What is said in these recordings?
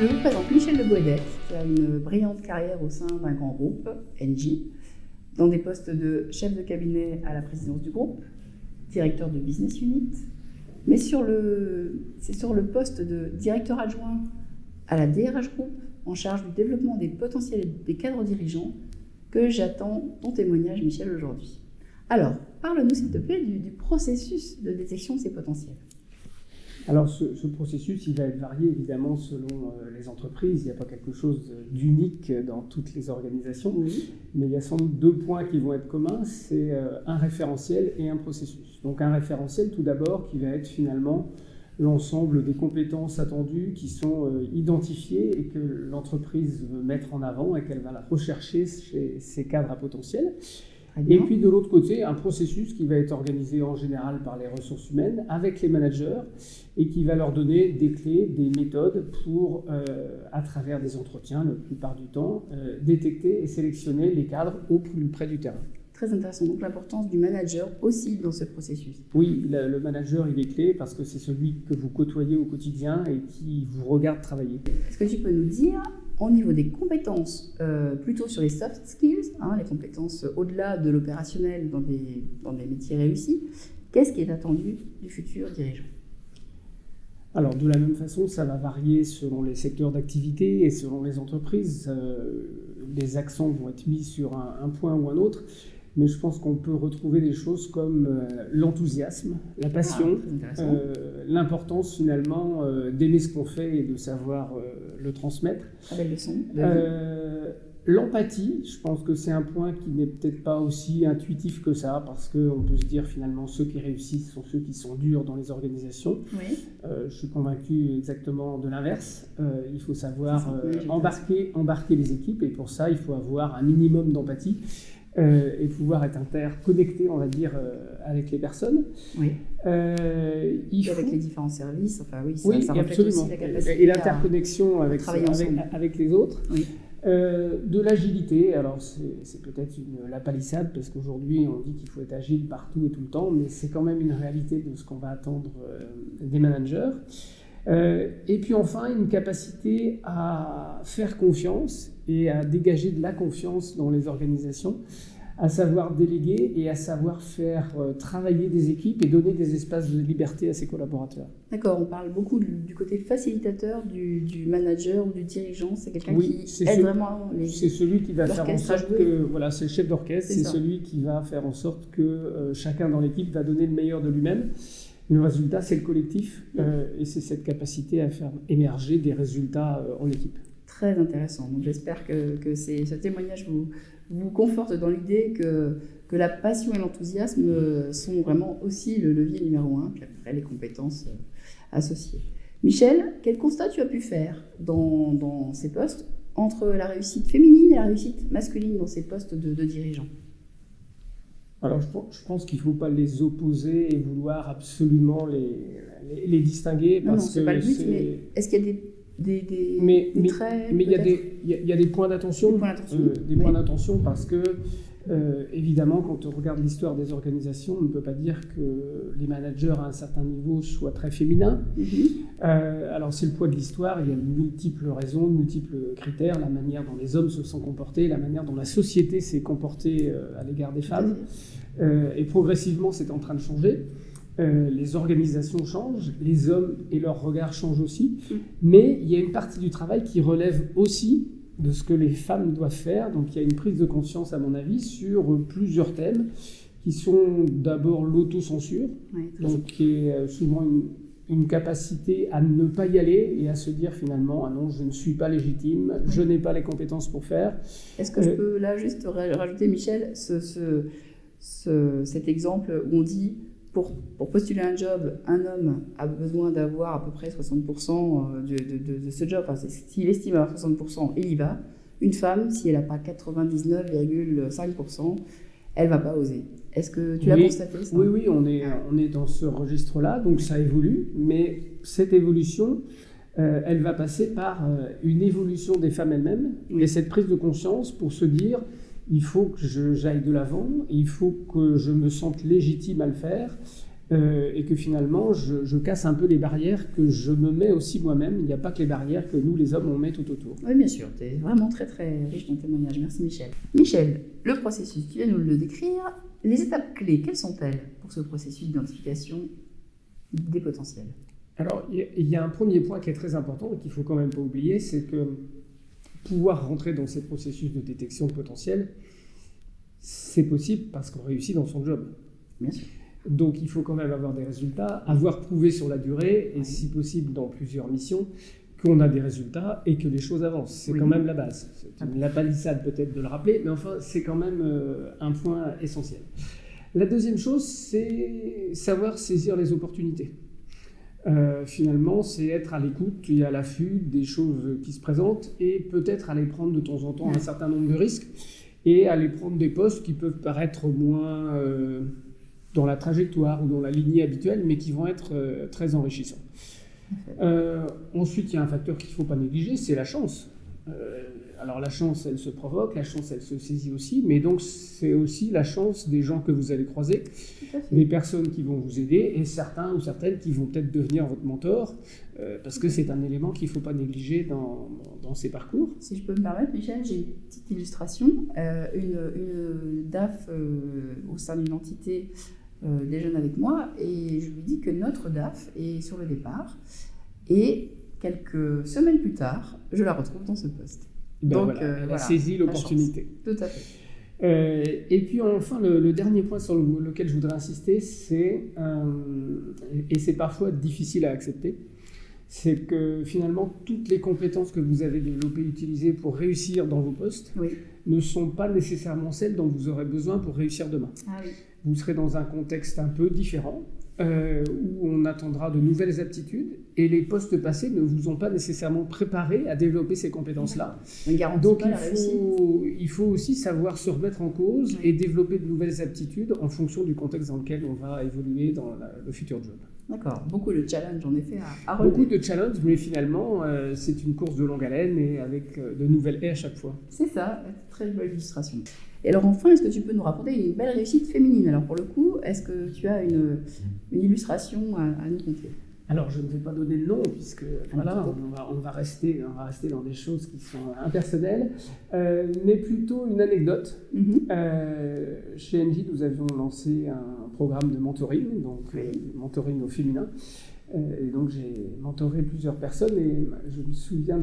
Je vous présente Michel Le Boisdet, qui a une brillante carrière au sein d'un grand groupe, Engie, dans des postes de chef de cabinet à la présidence du groupe, directeur de business unit, mais c'est sur le poste de directeur adjoint à la DRH Group, en charge du développement des potentiels des cadres dirigeants, que j'attends ton témoignage, Michel, aujourd'hui. Alors, parle-nous s'il te plaît du processus de détection de ces potentiels. Alors ce processus, il va être varié évidemment selon les entreprises. Il n'y a pas quelque chose d'unique dans toutes les organisations, Oui. mais il y a sans doute deux points qui vont être communs, c'est un référentiel et un processus. Donc un référentiel tout d'abord qui va être finalement l'ensemble des compétences attendues qui sont identifiées et que l'entreprise veut mettre en avant et qu'elle va la rechercher chez ses cadres à potentiel. Et puis de l'autre côté, un processus qui va être organisé en général par les ressources humaines avec les managers et qui va leur donner des clés, des méthodes pour, à travers des entretiens, la plupart du temps, détecter et sélectionner les cadres au plus près du terrain. Très intéressant, donc l'importance du manager aussi dans ce processus. Oui, le manager, il est clé parce que c'est celui que vous côtoyez au quotidien et qui vous regarde travailler. Est-ce que tu peux nous dire, au niveau des compétences, plutôt sur les soft skills, les compétences au-delà de l'opérationnel dans des métiers réussis, qu'est-ce qui est attendu du futur dirigeant ? Alors, de la même façon, ça va varier selon les secteurs d'activité et selon les entreprises. Les accents vont être mis sur un point ou un autre, mais je pense qu'on peut retrouver des choses comme l'enthousiasme, la passion, l'importance finalement d'aimer ce qu'on fait et de savoir le transmettre. Avec le son. L'empathie, je pense que c'est un point qui n'est peut-être pas aussi intuitif que ça, parce qu'on peut se dire finalement ceux qui réussissent sont ceux qui sont durs dans les organisations. Oui. Je suis convaincu exactement de l'inverse. Il faut savoir embarquer les équipes, et pour ça il faut avoir un minimum d'empathie et pouvoir être interconnecté, on va dire, avec les personnes. Oui. Avec les différents services, ça reflète absolument. Aussi la capacité et l'interconnexion avec les autres. Oui. De l'agilité, alors c'est peut-être la palissade parce qu'aujourd'hui on dit qu'il faut être agile partout et tout le temps, mais c'est quand même une réalité de ce qu'on va attendre des managers. Et puis enfin une capacité à faire confiance et à dégager de la confiance dans les organisations, à savoir déléguer et à savoir faire travailler des équipes et donner des espaces de liberté à ses collaborateurs. D'accord, on parle beaucoup du côté facilitateur du manager ou du dirigeant, c'est quelqu'un qui aide vraiment les... C'est celui qui va faire en sorte que... Voilà, c'est le chef d'orchestre, c'est celui qui va faire en sorte que chacun dans l'équipe va donner le meilleur de lui-même. Le résultat, c'est le collectif et c'est cette capacité à faire émerger des résultats en équipe. Très intéressant, donc j'espère que ce témoignage vous conforte dans l'idée que la passion et l'enthousiasme sont vraiment aussi le levier numéro 1, puis après les compétences associées. Michel, quel constat tu as pu faire dans ces postes entre la réussite féminine et la réussite masculine dans ces postes de dirigeants ? Alors je pense qu'il ne faut pas les opposer et vouloir absolument les distinguer. Non, c'est pas le but, mais est-ce qu'il y a des traits? Mais il y a des points d'attention. Des points d'attention parce que, évidemment, quand on regarde l'histoire des organisations, on ne peut pas dire que les managers à un certain niveau soient très féminins. Alors c'est le poids de l'histoire, il y a multiples raisons, multiples critères, la manière dont les hommes se sont comportés, la manière dont la société s'est comportée à l'égard des femmes. Et progressivement, c'est en train de changer. Les organisations changent, les hommes et leur regard changent aussi, mais il y a une partie du travail qui relève aussi de ce que les femmes doivent faire. Donc il y a une prise de conscience, à mon avis, sur plusieurs thèmes qui sont d'abord l'autocensure, donc qui est souvent une capacité à ne pas y aller et à se dire finalement « Ah non, je ne suis pas légitime, je n'ai pas les compétences pour faire ». Est-ce que je peux là juste rajouter, Michel, cet exemple où on dit pour postuler un job, un homme a besoin d'avoir à peu près 60% de ce job. Enfin, s'il estime avoir 60%, il y va. Une femme, si elle n'a pas 99,5%, elle ne va pas oser. Est-ce que tu l'as constaté, ça ? Oui, on est dans ce registre-là, donc ça évolue, mais cette évolution, elle va passer par une évolution des femmes elles-mêmes, et cette prise de conscience pour se dire il faut que j'aille de l'avant, il faut que je me sente légitime à le faire, et que finalement je casse un peu les barrières que je me mets aussi moi-même. Il n'y a pas que les barrières que nous les hommes on met tout autour. Oui, bien sûr, tu es vraiment très très riche dans ton témoignage. Merci Michel. Michel, le processus, tu viens nous le décrire. Les étapes clés, quelles sont-elles pour ce processus d'identification des potentiels? Alors, il y a un premier point qui est très important et qu'il ne faut quand même pas oublier, c'est que pouvoir rentrer dans ces processus de détection de potentiel, c'est possible parce qu'on réussit dans son job. Bien sûr. Donc, il faut quand même avoir des résultats, avoir prouvé sur la durée, et si possible dans plusieurs missions, qu'on a des résultats et que les choses avancent. C'est quand même la base. C'est la palissade peut-être de le rappeler, mais enfin, c'est quand même un point essentiel. La deuxième chose, c'est savoir saisir les opportunités. Finalement, c'est être à l'écoute et à l'affût des choses qui se présentent et peut-être aller prendre de temps en temps un certain nombre de risques et aller prendre des postes qui peuvent paraître moins dans la trajectoire ou dans la lignée habituelle, mais qui vont être très enrichissants. Ensuite, il y a un facteur qu'il ne faut pas négliger, c'est la chance. Alors la chance, elle se provoque, la chance, elle se saisit aussi, mais donc c'est aussi la chance des gens que vous allez croiser, des personnes qui vont vous aider, et certains ou certaines qui vont peut-être devenir votre mentor, parce que c'est un élément qu'il ne faut pas négliger dans ces parcours. Si je peux me permettre, Michel, j'ai une petite illustration. Une DAF au sein d'une entité déjeune avec moi, et je lui dis que notre DAF est sur le départ, et quelques semaines plus tard, je la retrouve dans ce poste. Donc, elle a saisi l'opportunité. Tout à fait. Et puis enfin, le dernier point sur lequel je voudrais insister, c'est, et c'est parfois difficile à accepter, c'est que finalement, toutes les compétences que vous avez développées, utilisées pour réussir dans vos postes, ne sont pas nécessairement celles dont vous aurez besoin pour réussir demain. Vous serez dans un contexte un peu différent, où on attendra de nouvelles aptitudes, et les postes passés ne vous ont pas nécessairement préparé à développer ces compétences-là. Donc il faut aussi savoir se remettre en cause et développer de nouvelles aptitudes en fonction du contexte dans lequel on va évoluer dans le futur job. D'accord, beaucoup de challenges en effet à relever. Beaucoup de challenges, mais finalement c'est une course de longue haleine et avec de nouvelles haies à chaque fois. C'est ça, très belle illustration. Et alors enfin, est-ce que tu peux nous raconter une belle réussite féminine? Alors pour le coup, est-ce que tu as une illustration à nous conter? Alors je ne vais pas donner le nom puisque voilà, on va rester dans des choses qui sont impersonnelles, mais plutôt une anecdote. Chez Engie, nous avions lancé un programme de mentoring, donc mentoring au féminin. Et donc j'ai mentoré plusieurs personnes et je me souviens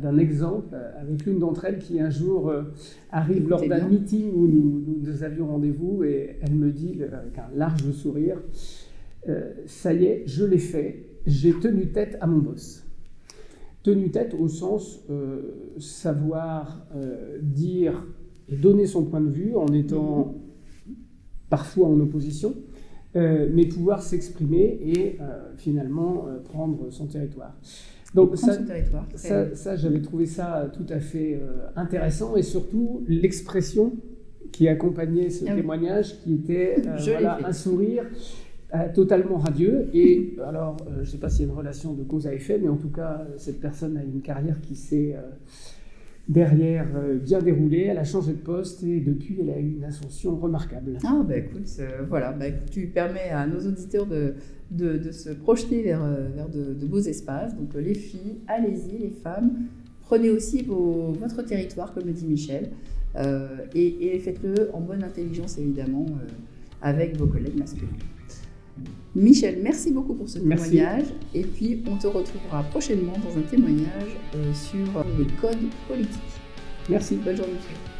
d'un exemple avec l'une d'entre elles qui un jour arrive lors d'un meeting où nous avions rendez-vous et elle me dit avec un large sourire, ça y est, je l'ai fait, j'ai tenu tête à mon boss. Tenu tête au sens savoir dire et donner son point de vue en étant parfois en opposition, mais pouvoir s'exprimer et finalement prendre son territoire. Donc ça, j'avais trouvé ça tout à fait intéressant, et surtout l'expression qui accompagnait ce témoignage, qui était un sourire totalement radieux. Et alors, je ne sais pas s'il y a une relation de cause à effet, mais en tout cas, cette personne a une carrière qui s'est derrière bien déroulée. Elle a changé de poste et depuis, elle a eu une ascension remarquable. Ah, bah écoute, voilà, tu permets à nos auditeurs de se projeter vers de beaux espaces. Donc les filles, allez-y, les femmes, prenez aussi votre territoire, comme le dit Michel, et faites-le en bonne intelligence, évidemment, avec vos collègues masculins. Michel, merci beaucoup pour ce témoignage. Et puis, on te retrouvera prochainement dans un témoignage sur les codes politiques. Merci. Bonne journée, Michel.